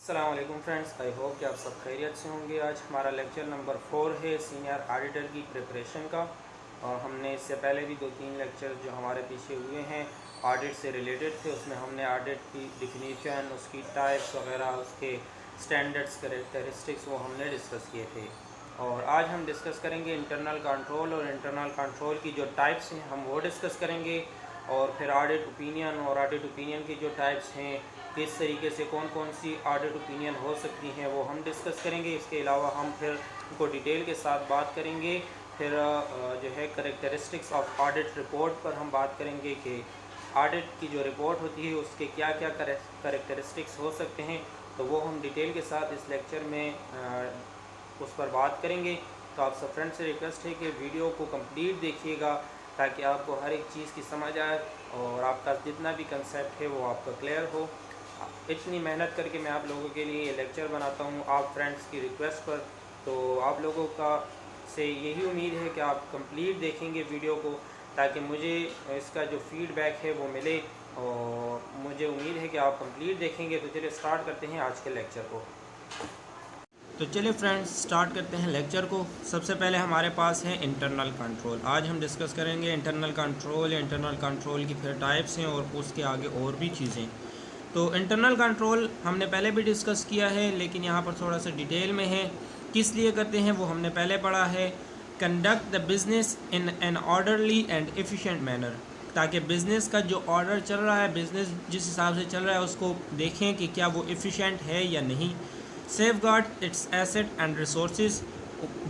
अस्सलाम वालेकुम friends, I hope कि आप सब खैरियत से होंगे। आज हमारा लेक्चर नंबर 4 है सीनियर ऑडिटर की प्रिपरेशन का। और हमने इससे पहले भी 2-3 लेक्चर जो हमारे पीछे हुए हैं ऑडिट से रिलेटेड थे, उसमें हमने ऑडिट की डिफिनीशन, उसकी टाइप्स वगैरह, उसके स्टैंडर्ड्स, कैरेक्टरिस्टिक्स वो हमने डिस्कस किए थे। और आज हम डिस्कस करेंगे इंटरनल कंट्रोल, और इंटरनल कंट्रोल की जो टाइप्स हैं हम वो डिस्कस करेंगे। और फिर ऑडिट ओपिनियन, और ऑडिट ओपिनियन की जो टाइप्स हैं, किस तरीके से कौन कौन सी ऑडिट ओपिनियन हो सकती हैं, वो हम डिस्कस करेंगे। इसके अलावा हम फिर उनको डिटेल के साथ बात करेंगे। फिर जो है करेक्टरिस्टिक्स ऑफ ऑडिट रिपोर्ट पर हम बात करेंगे कि ऑडिट की जो रिपोर्ट होती है उसके क्या क्या करेक्टरिस्टिक्स हो सकते हैं, तो वो हम डिटेल के साथ इस लेक्चर में उस पर बात करेंगे। तो आप सब फ्रेंड से रिक्वेस्ट है कि वीडियो को कंप्लीट देखिएगा ताकि आपको हर एक चीज़ की समझ आए और आपका जितना भी कंसेप्ट है वो आपका क्लियर हो। इतनी मेहनत करके मैं आप लोगों के लिए ये लेक्चर बनाता हूँ आप फ्रेंड्स की रिक्वेस्ट पर। तो आप लोगों का से यही उम्मीद है कि आप कंप्लीट देखेंगे वीडियो को, ताकि मुझे इसका जो फीडबैक है वो मिले। और मुझे उम्मीद है कि आप कंप्लीट देखेंगे। तो चलिए स्टार्ट करते हैं आज के लेक्चर को। तो चलिए फ्रेंड्स स्टार्ट करते हैं लेक्चर को। सबसे पहले हमारे पास है इंटरनल कंट्रोल। आज हम डिस्कस करेंगे इंटरनल कंट्रोल, इंटरनल कंट्रोल की फिर टाइप्स हैं और उसके आगे और भी चीज़ें। तो इंटरनल कंट्रोल हमने पहले भी डिस्कस किया है, लेकिन यहाँ पर थोड़ा सा डिटेल में है। किस लिए करते हैं वो हमने पहले पढ़ा है। Conduct the business in an orderly and efficient manner, ताकि बिज़नेस का जो ऑर्डर चल रहा है, बिज़नेस जिस हिसाब से चल रहा है उसको देखें कि क्या वो एफिशिएंट है या नहीं। Safeguard it's asset and resources,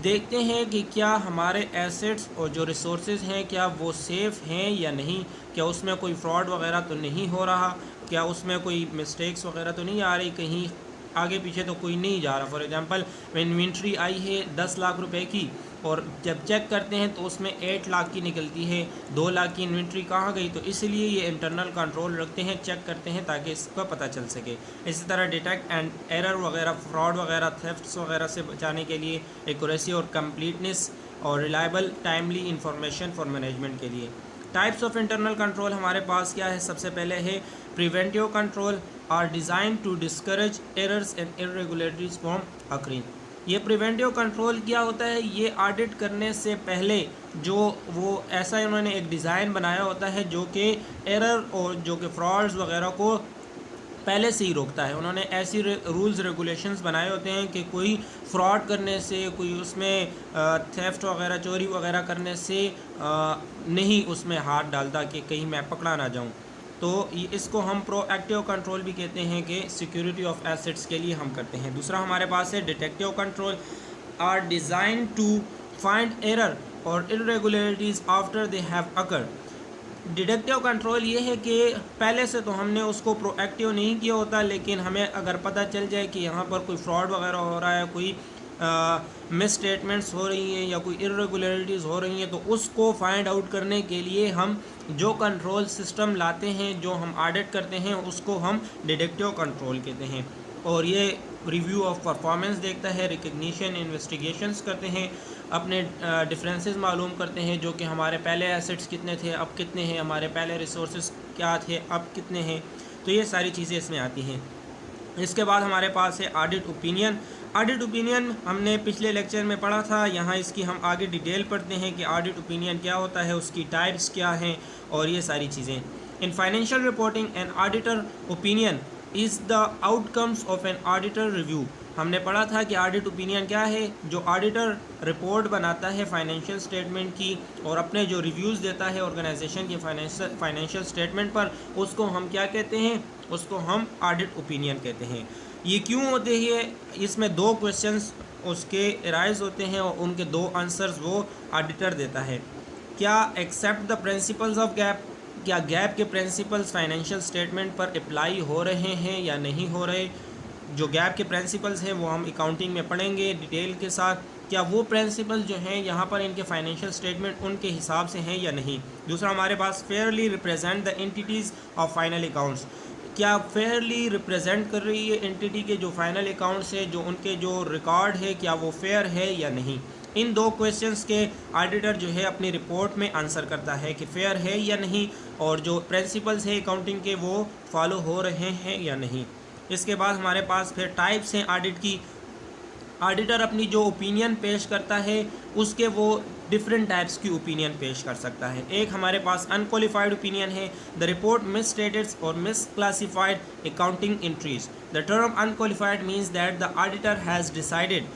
देखते हैं कि क्या हमारे एसेट्स और जो रिसोर्सेज हैं क्या वो सेफ़ हैं या नहीं, क्या उसमें कोई फ्रॉड वगैरह तो नहीं हो रहा, क्या उसमें कोई मिस्टेक्स वगैरह तो नहीं आ रही, कहीं आगे पीछे तो कोई नहीं जा रहा। फॉर एग्जांपल इन्वेंट्री आई है 10 लाख रुपए की, और जब चेक करते हैं तो उसमें 8 लाख की निकलती है, 2 लाख की इन्वेंट्री कहाँ गई। तो इसलिए ये इंटरनल कंट्रोल रखते हैं, चेक करते हैं ताकि इसका पता चल सके। इसी तरह डिटेक्ट एंड एरर वगैरह, फ्रॉड वगैरह, थेफ्ट्स वगैरह से बचाने के लिए एक्यूरेसी और कंप्लीटनेस और reliable timely information for management के लिए। टाइप्स ऑफ इंटरनल कंट्रोल हमारे पास क्या है। सबसे पहले है preventive control are design to discourage errors and irregularities from occurring. ये प्रिवेंटिव कंट्रोल क्या होता है, ये ऑडिट करने से पहले जो वो ऐसा इन्होंने एक डिज़ाइन बनाया होता है जो कि एरर और जो कि फ्रॉड्स वगैरह को पहले से ही रोकता है। उन्होंने ऐसी रूल्स रेगुलेशंस बनाए होते हैं कि कोई फ्रॉड करने से, कोई उसमें थेफ्ट वगैरह, चोरी वगैरह करने से नहीं उसमें हाथ डालता कि कहीं मैं पकड़ा ना जाऊं। तो इसको हम प्रोएक्टिव कंट्रोल भी कहते हैं कि सिक्योरिटी ऑफ एसेट्स के लिए हम करते हैं। दूसरा हमारे पास है detective control are design to find error और irregularities after they have occurred. Detective control ये है कि पहले से तो हमने उसको प्रोएक्टिव नहीं किया होता, लेकिन हमें अगर पता चल जाए कि यहाँ पर कोई फ्रॉड वगैरह हो रहा है, कोई मिस स्टेटमेंट्स हो रही हैं या कोई इरेगुलरिटीज़ हो रही हैं, तो उसको फाइंड आउट करने के लिए हम जो कंट्रोल सिस्टम लाते हैं, जो हम ऑडिट करते हैं, उसको हम डिटेक्टिव कंट्रोल कहते हैं। और ये रिव्यू ऑफ परफॉर्मेंस देखता है, रिकग्निशन, इन्वेस्टिगेशंस करते हैं, अपने डिफरेंसेस मालूम करते हैं, जो कि हमारे पहले एसेट्स कितने थे अब कितने हैं, हमारे पहले रिसोर्सेज क्या थे अब कितने हैं। तो ये सारी चीज़ें इसमें आती हैं। इसके बाद हमारे पास है ऑडिट ओपिनियन। ऑडिट ओपिनियन हमने पिछले लेक्चर में पढ़ा था, यहाँ इसकी हम आगे डिटेल पढ़ते हैं कि ऑडिट ओपिनियन क्या होता है, उसकी टाइप्स क्या हैं और ये सारी चीज़ें। In financial reporting an auditor opinion is the outcomes of an auditor review. हमने पढ़ा था कि ऑडिट ओपिनियन क्या है। जो ऑडिटर रिपोर्ट बनाता है फाइनेंशियल स्टेटमेंट की और अपने जो रिव्यूज़ देता है ऑर्गेनाइजेशन के फाइनेंशियल स्टेटमेंट पर, उसको हम क्या कहते हैं, उसको हम ऑडिट ओपिनियन कहते हैं। ये क्यों होते हैं, इसमें 2 क्वेश्चंस उसके राइज होते हैं और उनके 2 आंसर्स वो ऑडिटर देता है। क्या accept the principles of GAAP, क्या गैप के प्रिंसिपल्स फाइनेंशियल स्टेटमेंट पर अप्लाई हो रहे हैं या नहीं हो रहे। जो गैप के प्रिंसिपल्स हैं वो हम अकाउंटिंग में पढ़ेंगे डिटेल के साथ। क्या वो प्रिंसिपल जो हैं यहाँ पर इनके फाइनेंशियल स्टेटमेंट उनके हिसाब से हैं या नहीं। दूसरा हमारे पास fairly represent the entities of final accounts, क्या फेयरली रिप्रेजेंट कर रही है एंटिटी के जो फाइनल अकाउंट्स है, जो उनके जो रिकॉर्ड है, क्या वो फेयर है या नहीं। इन 2 क्वेश्चंस के ऑडिटर जो है अपनी रिपोर्ट में आंसर करता है कि फेयर है या नहीं, और जो प्रिंसिपल्स है अकाउंटिंग के वो फॉलो हो रहे हैं या नहीं। इसके बाद हमारे पास फिर टाइप्स हैं ऑडिट की। ऑडिटर अपनी जो ओपिनियन पेश करता है उसके वो डिफरेंट टाइप्स की ओपिनियन पेश कर सकता है। एक हमारे पास अनक्वालिफाइड ओपिनियन है, द रिपोर्ट मिसस्टेटेड और misclassified accounting entries. The term unqualified means that the auditor has decided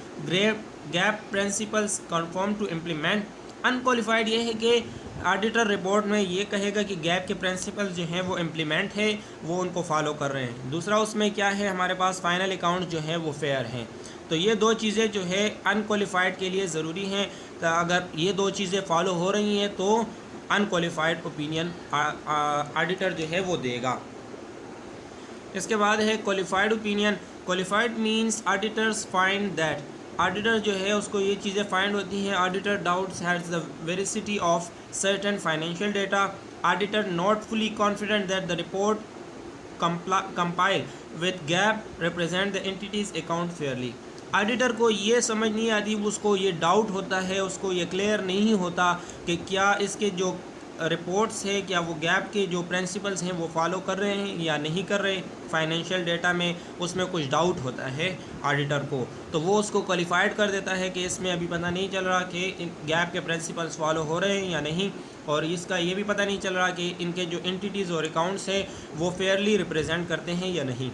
GAAP principles confirm to implement. Unqualified ये है कि ऑडिटर रिपोर्ट में ये कहेगा कि गैप के प्रिंसिपल जो हैं वो इम्प्लीमेंट है, वो उनको फॉलो कर रहे हैं। दूसरा उसमें क्या है, हमारे पास फाइनल अकाउंट जो है वो फेयर हैं। तो ये दो चीज़ें जो है अनक्वालिफाइड के लिए ज़रूरी हैं। तो अगर ये दो चीज़ें फॉलो हो रही हैं तो अनक्वालिफाइड ओपिनियन ऑडिटर जो है वो देगा। इसके बाद है qualified opinion. Qualified means auditors find that, auditor जो है उसको ये चीज़ें फाइंड होती हैं, auditor doubts has the veracity of certain financial data, auditor not fully confident that the report compile with gap represent the entities account fairly। Auditor को ये समझ नहीं आती, उसको ये डाउट होता है, उसको ये क्लियर नहीं होता कि क्या इसके जो रिपोर्ट्स है क्या वो गैप के जो प्रिंसिपल्स हैं वो फॉलो कर रहे हैं या नहीं कर रहे। फाइनेंशियल डेटा में उसमें कुछ डाउट होता है ऑडिटर को, तो वो उसको क्वालिफाइड कर देता है कि इसमें अभी पता नहीं चल रहा कि गैप के प्रिंसिपल्स फॉलो हो रहे हैं या नहीं, और इसका ये भी पता नहीं चल रहा कि इनके जो एंटिटीज़ और अकाउंट्स हैं वो फेयरली रिप्रेजेंट करते हैं या नहीं।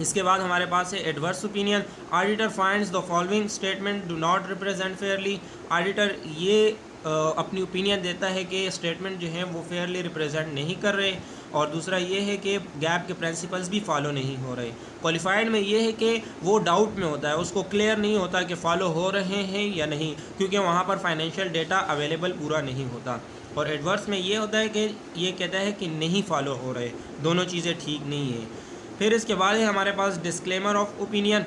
इसके बाद हमारे पास है adverse opinion. Auditor finds the following statement do not represent Fairlie. Auditor ये अपनी ओपिनियन देता है कि स्टेटमेंट जो है वो फेयरली रिप्रेजेंट नहीं कर रहे, और दूसरा ये है कि गैप के प्रिंसिपल्स भी फॉलो नहीं हो रहे। क्वालिफाइड में ये है कि वो डाउट में होता है, उसको क्लियर नहीं होता कि फ़ॉलो हो रहे हैं या नहीं, क्योंकि वहाँ पर फाइनेंशियल डेटा अवेलेबल पूरा नहीं होता। और एडवर्स में ये होता है कि ये कहता है कि नहीं फॉलो हो रहे, दोनों चीज़ें ठीक नहीं है। फिर इसके बाद है हमारे पास डिस्क्लेमर ऑफ ओपिनियन।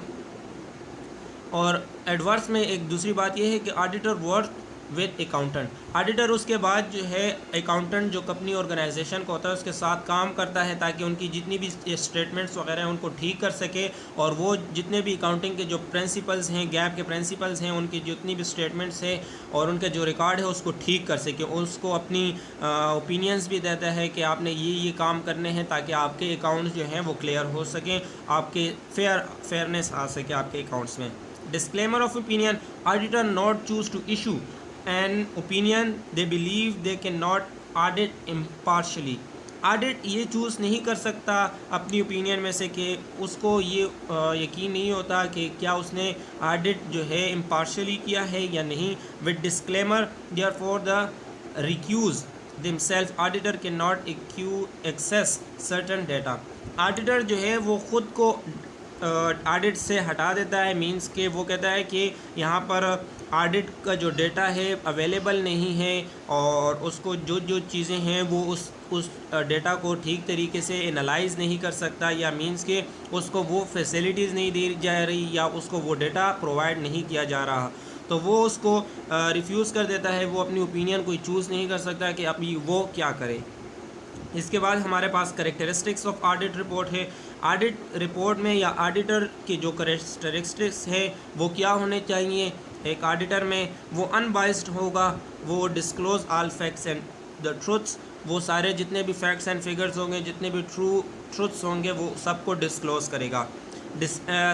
और एडवर्स में एक दूसरी बात यह है कि auditor work with accountant. Auditor उसके बाद जो है अकाउंटेंट जो कंपनी ऑर्गेनाइजेशन का होता है उसके साथ काम करता है ताकि उनकी जितनी भी स्टेटमेंट्स वगैरह हैं उनको ठीक कर सके, और वो जितने भी अकाउंटिंग के जो प्रिंसिपल्स हैं, गैप के प्रिंसिपल्स हैं, उनकी जितनी भी स्टेटमेंट्स हैं और उनके जो रिकॉर्ड है उसको ठीक कर सके। उसको अपनी ओपिनियंस भी देता है कि आपने ये काम करने हैं ताकि आपके अकाउंट्स जो हैं वो क्लियर हो सकें, आपके फेयरनेस आ सके आपके अकाउंट्स में। Disclaimer of opinion. Auditor not choose to issue an opinion they believe they cannot audit impartially। Audit ये चूज़ नहीं कर सकता अपनी ओपिनियन में से कि उसको ये यकीन नहीं होता कि क्या उसने ऑडिट जो है इम्पार्शली किया है या नहीं। With disclaimer therefore the recuse themselves auditor can not access certain data. Auditor जो है वो ख़ुद को ऑडिट से हटा देता है, मींस के वो कहता है कि यहाँ पर ऑडिट का जो डेटा है अवेलेबल नहीं है, और उसको जो चीज़ें हैं वो उस डेटा को ठीक तरीके से एनालाइज नहीं कर सकता, या मींस के उसको वो फैसिलिटीज़ नहीं दी जा रही या उसको वो डेटा प्रोवाइड नहीं किया जा रहा, तो वो उसको रिफ्यूज़ कर देता है। वो अपनी ओपिनियन कोई चूज़ नहीं कर सकता कि अभी वो क्या करे। इसके बाद हमारे पास करेक्टरिस्टिक्स ऑफ ऑडिट रिपोर्ट है। ऑडिट रिपोर्ट में या ऑडिटर के जो करेक्टरिस्टिक्स है वो क्या होने चाहिए। एक ऑडिटर में वो अनबाइस्ड होगा, वो disclose all facts and the truths, वो सारे जितने भी फैक्ट्स एंड फिगर्स होंगे, जितने भी ट्रुथ्स होंगे वो सबको डिस्क्लोज करेगा।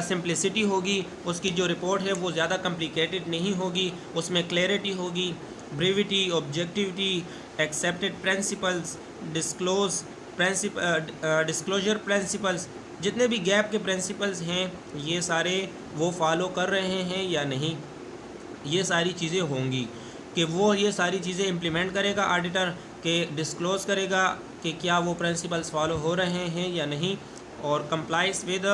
सिंप्लिसिटी होगी, उसकी जो रिपोर्ट है वो ज़्यादा कॉम्प्लिकेटेड नहीं होगी, उसमें क्लैरिटी होगी। Brevity, objectivity, accepted principles, disclosure principles, जितने भी गैप के प्रिंसिपल्स हैं ये सारे वो फॉलो कर रहे हैं या नहीं, ये सारी चीज़ें होंगी कि वो ये सारी चीज़ें इम्प्लीमेंट करेगा ऑडिटर, के डिस्क्लोज़ करेगा कि क्या वो प्रिंसिपल्स फॉलो हो रहे हैं या नहीं, और कंप्लाइज विद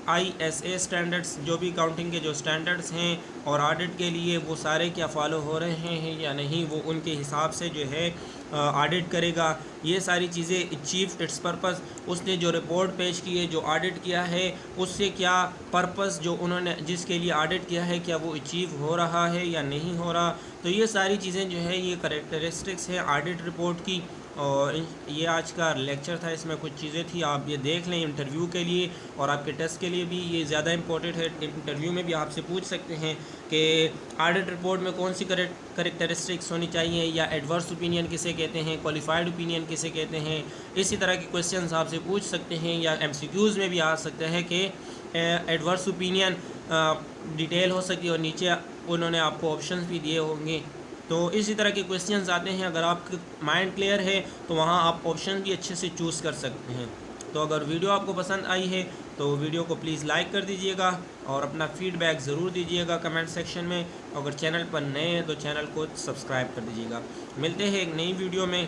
ISA स्टैंडर्ड्स, जो भी अकाउंटिंग के जो स्टैंडर्ड्स हैं और ऑडिट के लिए वो सारे क्या फॉलो हो रहे हैं या नहीं, वो उनके हिसाब से जो है ऑडिट करेगा। ये सारी चीज़ें अचीव इट्स पर्पस, उसने जो रिपोर्ट पेश की है, जो ऑडिट किया है, उससे क्या पर्पस जो उन्होंने जिसके लिए ऑडिट किया है क्या वो अचीव हो रहा है या नहीं हो रहा। तो ये सारी चीज़ें जो है ये करेक्टरिस्टिक्स हैं ऑडिट रिपोर्ट की। और ये आज का लेक्चर था, इसमें कुछ चीज़ें थी, आप ये देख लें इंटरव्यू के लिए और आपके टेस्ट के लिए भी ये ज़्यादा इंपॉर्टेंट है। इंटरव्यू में भी आपसे पूछ सकते हैं कि ऑडिट रिपोर्ट में कौन सी करेक्टरिस्टिक्स होनी चाहिए, या एडवर्स ओपिनियन किसे कहते हैं, क्वालिफाइड ओपिनियन किसे कहते हैं। इसी तरह के क्वेश्चंस आपसे पूछ सकते हैं, या MCQs में भी आ सकता है कि एडवर्स ओपिनियन डिटेल हो सकती है और नीचे उन्होंने आपको ऑप्शंस भी दिए होंगे। तो इसी तरह के क्वेश्चंस आते हैं। अगर आपका माइंड क्लियर है तो वहाँ आप ऑप्शन भी अच्छे से चूज़ कर सकते हैं। तो अगर वीडियो आपको पसंद आई है तो वीडियो को प्लीज़ लाइक कर दीजिएगा और अपना फीडबैक ज़रूर दीजिएगा कमेंट सेक्शन में। अगर चैनल पर नए हैं तो चैनल को सब्सक्राइब कर दीजिएगा। मिलते हैं एक नई वीडियो में।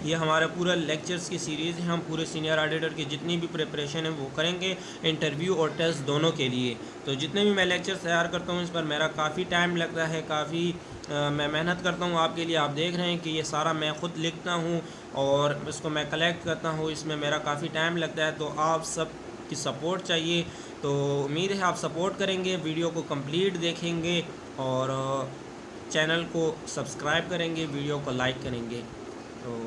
ये हमारा पूरा लेक्चर्स की सीरीज़ है, हम पूरे सीनियर ऑडिटर की जितनी भी प्रिपरेशन है वो करेंगे, इंटरव्यू और टेस्ट दोनों के लिए। तो जितने भी मैं लेक्चर्स तैयार करता हूँ इस पर मेरा काफ़ी टाइम लगता है, काफ़ी मैं मेहनत करता हूँ आपके लिए। आप देख रहे हैं कि ये सारा मैं ख़ुद लिखता हूँ और इसको मैं कलेक्ट करता हूँ, इसमें मेरा काफ़ी टाइम लगता है। तो आप सब की सपोर्ट चाहिए। तो उम्मीद है आप सपोर्ट करेंगे, वीडियो को कंप्लीट देखेंगे और चैनल को सब्सक्राइब करेंगे, वीडियो को लाइक करेंगे। तो